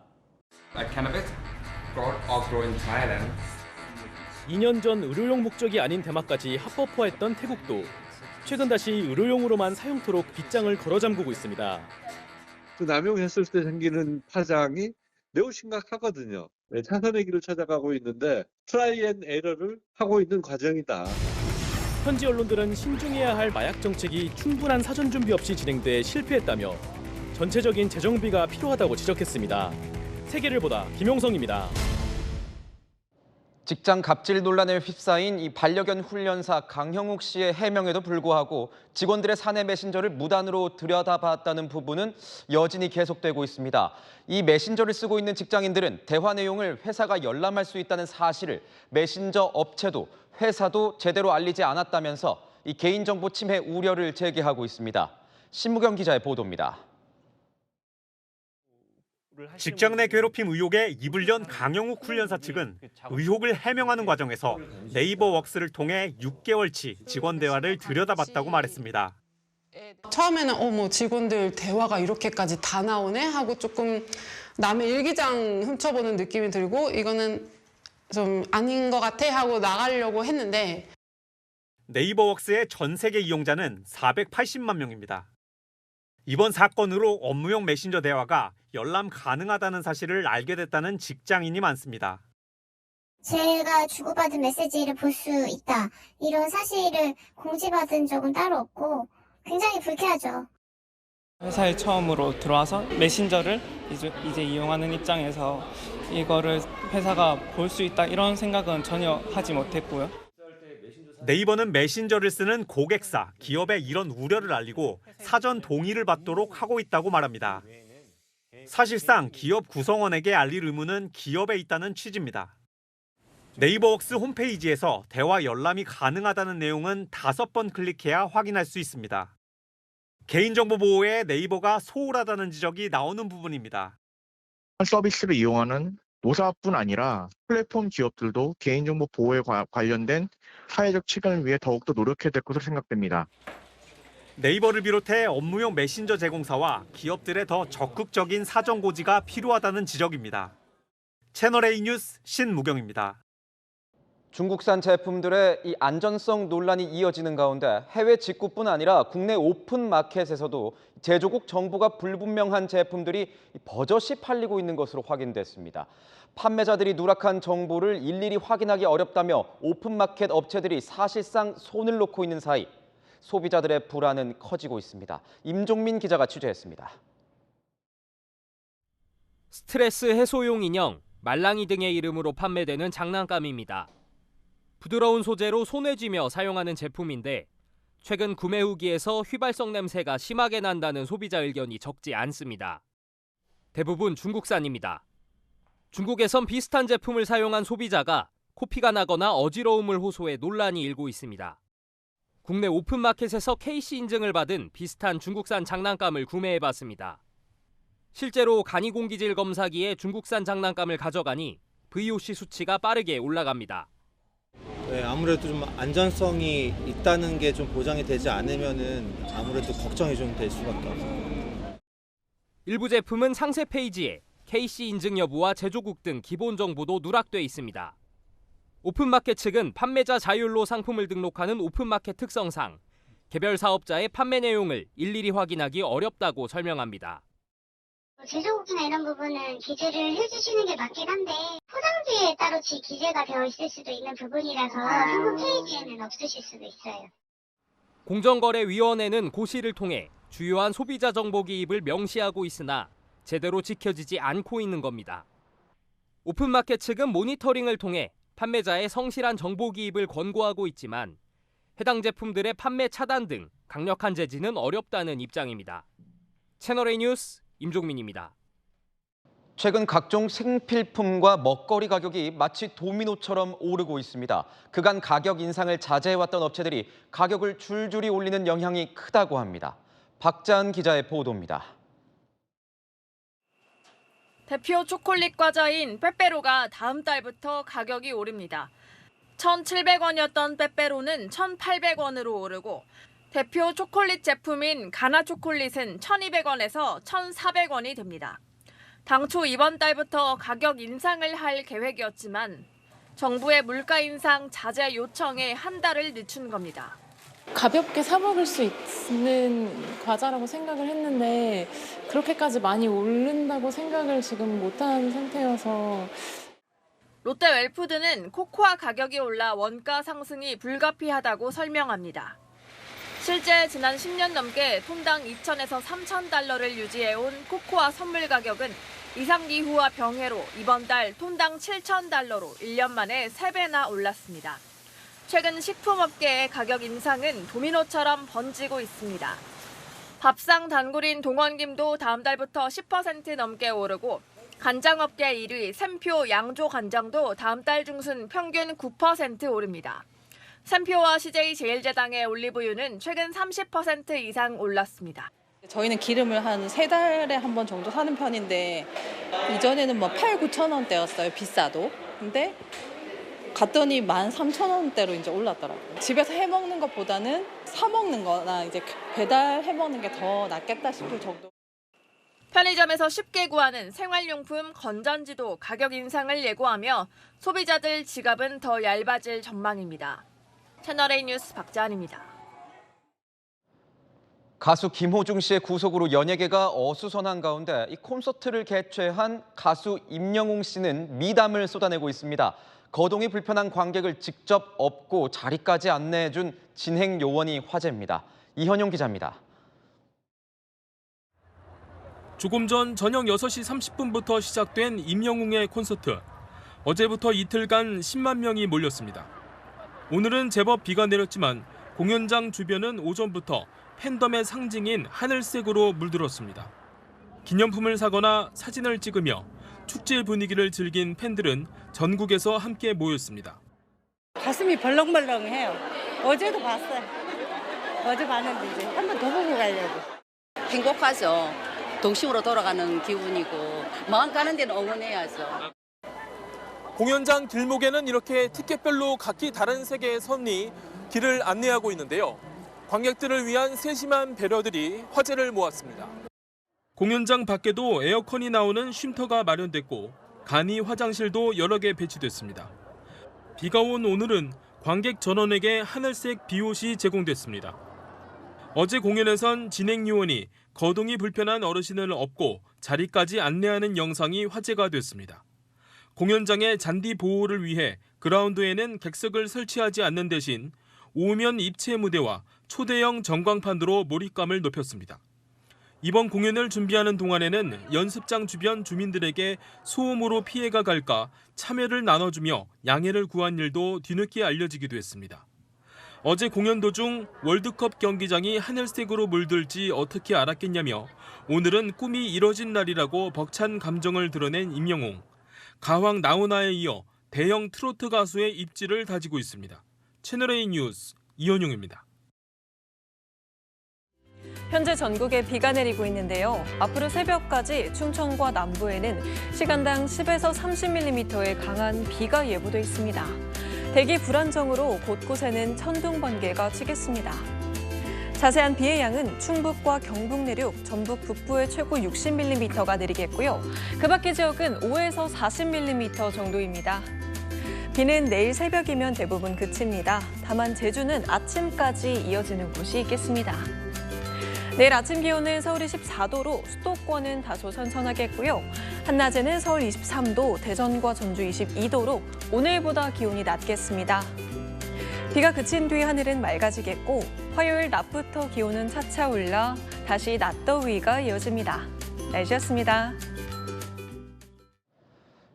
Speaker 17: 2년 전 의료용 목적이 아닌 대마까지 합법화했던 태국도 최근 다시 의료용으로만 사용토록 빗장을 걸어 잠그고 있습니다.
Speaker 28: 남용했을 때 생기는 파장이 매우 심각하거든요. 차선의 길을 찾아가고 있는데 트라이 앤 에러를 하고 있는 과정이다.
Speaker 17: 현지 언론들은 신중해야 할 마약 정책이 충분한 사전 준비 없이 진행돼 실패했다며 전체적인 재정비가 필요하다고 지적했습니다. 세계를 보다 김용성입니다.
Speaker 1: 직장 갑질 논란에 휩싸인 이 반려견 훈련사 강형욱 씨의 해명에도 불구하고 직원들의 사내 메신저를 무단으로 들여다봤다는 부분은 여전히 계속되고 있습니다. 이 메신저를 쓰고 있는 직장인들은 대화 내용을 회사가 열람할 수 있다는 사실을 메신저 업체도 회사도 제대로 알리지 않았다면서 이 개인정보 침해 우려를 제기하고 있습니다. 신무경 기자의 보도입니다.
Speaker 2: 직장 내 괴롭힘 의혹에 입을 연 강형욱 훈련사 측은 의혹을 해명하는 과정에서 네이버웍스를 통해 6개월치 직원 대화를 들여다봤다고 말했습니다.
Speaker 3: 처음에는 뭐 직원들 대화가 이렇게까지 다 나오네 하고 조금 남의 일기장 훔쳐보는 느낌이 들고 이거는 좀 아닌 것 같아 하고 나가려고 했는데
Speaker 2: 네이버웍스의 전 세계 이용자는 480만 명입니다. 이번 사건으로 업무용 메신저 대화가 열람 가능하다는 사실을 알게 됐다는 직장인이 많습니다.
Speaker 6: 제가 주고받은 메시지를 볼 수 있다. 이런 사실을 공지받은 적은 따로 없고 굉장히 불쾌하죠.
Speaker 19: 회사에 처음으로 들어와서 메신저를 이제 이용하는 입장에서 이거를 회사가 볼 수 있다 이런 생각은 전혀 하지 못했고요.
Speaker 2: 네이버는 메신저를 쓰는 고객사, 기업에 이런 우려를 알리고 사전 동의를 받도록 하고 있다고 말합니다. 사실상 기업 구성원에게 알릴 의무는 기업에 있다는 취지입니다. 네이버웍스 홈페이지에서 대화 열람이 가능하다는 내용은 5번 클릭해야 확인할 수 있습니다. 개인정보 보호에 네이버가 소홀하다는 지적이 나오는 부분입니다.
Speaker 23: 서비스를 이용하는 노사뿐 아니라 플랫폼 기업들도 개인정보 보호에 관련된 사회적 책임을 위해 더욱더 노력해야 될 것으로 생각됩니다.
Speaker 2: 네이버를 비롯해 업무용 메신저 제공사와 기업들의 더 적극적인 사전 고지가 필요하다는 지적입니다. 채널A 뉴스 신무경입니다.
Speaker 1: 중국산 제품들의 이 안전성 논란이 이어지는 가운데 해외 직구뿐 아니라 국내 오픈 마켓에서도 제조국 정보가 불분명한 제품들이 버젓이 팔리고 있는 것으로 확인됐습니다. 판매자들이 누락한 정보를 일일이 확인하기 어렵다며 오픈 마켓 업체들이 사실상 손을 놓고 있는 사이 소비자들의 불안은 커지고 있습니다. 임종민 기자가 취재했습니다.
Speaker 24: 스트레스 해소용 인형, 말랑이 등의 이름으로 판매되는 장난감입니다. 부드러운 소재로 손에 쥐며 사용하는 제품인데 최근 구매 후기에서 휘발성 냄새가 심하게 난다는 소비자 의견이 적지 않습니다. 대부분 중국산입니다. 중국에선 비슷한 제품을 사용한 소비자가 코피가 나거나 어지러움을 호소해 논란이 일고 있습니다. 국내 오픈마켓에서 KC 인증을 받은 비슷한 중국산 장난감을 구매해봤습니다. 실제로 간이공기질 검사기에 중국산 장난감을 가져가니 VOC 수치가 빠르게 올라갑니다.
Speaker 25: 네, 아무래도 좀 안전성이 있다는 게 좀 보장이 되지 않으면은 아무래도 걱정이 좀 될 수밖에 없어요.
Speaker 24: 일부 제품은 상세 페이지에 KC 인증 여부와 제조국 등 기본 정보도 누락돼 있습니다. 오픈마켓 측은 판매자 자율로 상품을 등록하는 오픈마켓 특성상 개별 사업자의 판매 내용을 일일이 확인하기 어렵다고 설명합니다.
Speaker 6: 제조국이나 이런 부분은 기재를 해주시는 게 맞긴 한데 포장지에 따로 기재가 되어 있을 수도 있는 부분이라서 홈페이지에는 없으실 수도 있어요.
Speaker 24: 공정거래위원회는 고시를 통해 주요한 소비자 정보 기입을 명시하고 있으나 제대로 지켜지지 않고 있는 겁니다. 오픈마켓 측은 모니터링을 통해 판매자의 성실한 정보 기입을 권고하고 있지만 해당 제품들의 판매 차단 등 강력한 제지는 어렵다는 입장입니다. 채널A 뉴스 임종민입니다.
Speaker 1: 최근 각종 생필품과 먹거리 가격이 마치 도미노처럼 오르고 있습니다. 그간 가격 인상을 자제해왔던 업체들이 가격을 줄줄이 올리는 영향이 크다고 합니다. 박자은 기자의 보도입니다.
Speaker 5: 대표 초콜릿 과자인 빼빼로가 다음 달부터 가격이 오릅니다. 1,700원이었던 빼빼로는 1,800원으로 오르고 대표 초콜릿 제품인 가나 초콜릿은 1,200원에서 1,400원이 됩니다. 당초 이번 달부터 가격 인상을 할 계획이었지만 정부의 물가 인상 자제 요청에 한 달을 늦춘 겁니다.
Speaker 26: 가볍게 사 먹을 수 있는 과자라고 생각을 했는데 그렇게까지 많이 오른다고 생각을 지금 못한 상태여서.
Speaker 4: 롯데 웰푸드는 코코아 가격이 올라 원가 상승이 불가피하다고 설명합니다. 실제 지난 10년 넘게 톤당 2,000에서 3,000달러를 유지해온 코코아 선물 가격은 이상기후와 병해로 이번 달 톤당 7,000달러로 1년 만에 3배나 올랐습니다. 최근 식품업계의 가격 인상은 도미노처럼 번지고 있습니다. 밥상 단골인 동원김도 다음 달부터 10% 넘게 오르고 간장업계 1위 샘표 양조 간장도 다음 달 중순 평균 9% 오릅니다. 샘표와 CJ제일제당의 올리브유는 최근 30% 이상 올랐습니다.
Speaker 7: 저희는 기름을 한 3달에 한 번 정도 사는 편인데 이전에는 8, 9천 원대였어요. 비싸도. 근데 갔더니 13,000원대로 이제 올랐더라고요. 집에서 해 먹는 것보다는 사 먹는 거나 이제 배달해 먹는 게 더 낫겠다 싶을 정도.
Speaker 4: 편의점에서 쉽게 구하는 생활용품 건전지도 가격 인상을 예고하며 소비자들 지갑은 더 얇아질 전망입니다. 채널A 뉴스 박자한입니다.
Speaker 1: 가수 김호중 씨의 구속으로 연예계가 어수선한 가운데 이 콘서트를 개최한 가수 임영웅 씨는 미담을 쏟아내고 있습니다. 거동이 불편한 관객을 직접 업고 자리까지 안내해준 진행 요원이 화제입니다. 이현용 기자입니다.
Speaker 17: 조금 전 저녁 6시 30분부터 시작된 임영웅의 콘서트. 어제부터 이틀간 10만 명이 몰렸습니다. 오늘은 제법 비가 내렸지만 공연장 주변은 오전부터 팬덤의 상징인 하늘색으로 물들었습니다. 기념품을 사거나 사진을 찍으며 축제 분위기를 즐긴 팬들은 전국에서 함께 모였습니다.
Speaker 8: 가슴이 벌렁벌렁해요. 어제도 봤어요. 어제 봤는데 이제 한 번 더 보고 가려고.
Speaker 9: 행복하죠. 동심으로 돌아가는 기분이고 마음 가는 데는 응원해야죠.
Speaker 17: 공연장 길목에는 이렇게 티켓별로 각기 다른 색의 선이 길을 안내하고 있는데요. 관객들을 위한 세심한 배려들이 화제를 모았습니다. 공연장 밖에도 에어컨이 나오는 쉼터가 마련됐고 간이 화장실도 여러 개 배치됐습니다. 비가 온 오늘은 관객 전원에게 하늘색 비옷이 제공됐습니다. 어제 공연에선 진행 요원이 거동이 불편한 어르신을 업고 자리까지 안내하는 영상이 화제가 됐습니다. 공연장의 잔디 보호를 위해 그라운드에는 객석을 설치하지 않는 대신 오면 입체 무대와 초대형 전광판으로 몰입감을 높였습니다. 이번 공연을 준비하는 동안에는 연습장 주변 주민들에게 소음으로 피해가 갈까 참여를 나눠주며 양해를 구한 일도 뒤늦게 알려지기도 했습니다. 어제 공연 도중 월드컵 경기장이 하늘색으로 물들지 어떻게 알았겠냐며 오늘은 꿈이 이뤄진 날이라고 벅찬 감정을 드러낸 임영웅. 가왕 나훈아에 이어 대형 트로트 가수의 입지를 다지고 있습니다. 채널A 뉴스 이현용입니다.
Speaker 11: 현재 전국에 비가 내리고 있는데요. 앞으로 새벽까지 충청과 남부에는 시간당 10에서 30mm의 강한 비가 예보돼 있습니다. 대기 불안정으로 곳곳에는 천둥 번개가 치겠습니다. 자세한 비의 양은 충북과 경북 내륙, 전북 북부에 최고 60mm가 내리겠고요. 그 밖의 지역은 5에서 40mm 정도입니다. 비는 내일 새벽이면 대부분 그칩니다. 다만 제주는 아침까지 이어지는 곳이 있겠습니다. 내일 아침 기온은 서울이 14도로 수도권은 다소 선선하겠고요. 한낮에는 서울 23도, 대전과 전주 22도로 오늘보다 기온이 낮겠습니다. 비가 그친 뒤 하늘은 맑아지겠고 화요일 낮부터 기온은 차차 올라 다시 낮더위가 이어집니다. 날씨였습니다.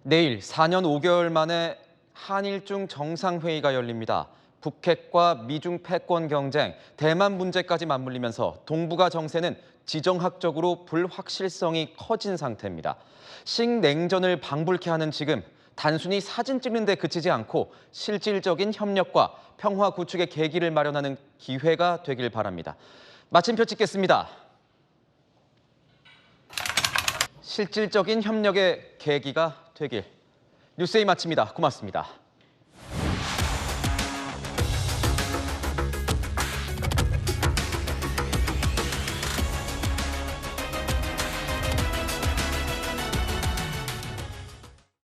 Speaker 1: 내일 4년 5개월 만에 한일중 정상회의가 열립니다. 북핵과 미중 패권 경쟁, 대만 문제까지 맞물리면서 동북아 정세는 지정학적으로 불확실성이 커진 상태입니다. 식냉전을 방불케 하는 지금 단순히 사진 찍는 데 그치지 않고 실질적인 협력과 평화 구축의 계기를 마련하는 기회가 되길 바랍니다. 마침표 찍겠습니다. 실질적인 협력의 계기가 되길. 뉴스에이 마칩니다. 고맙습니다.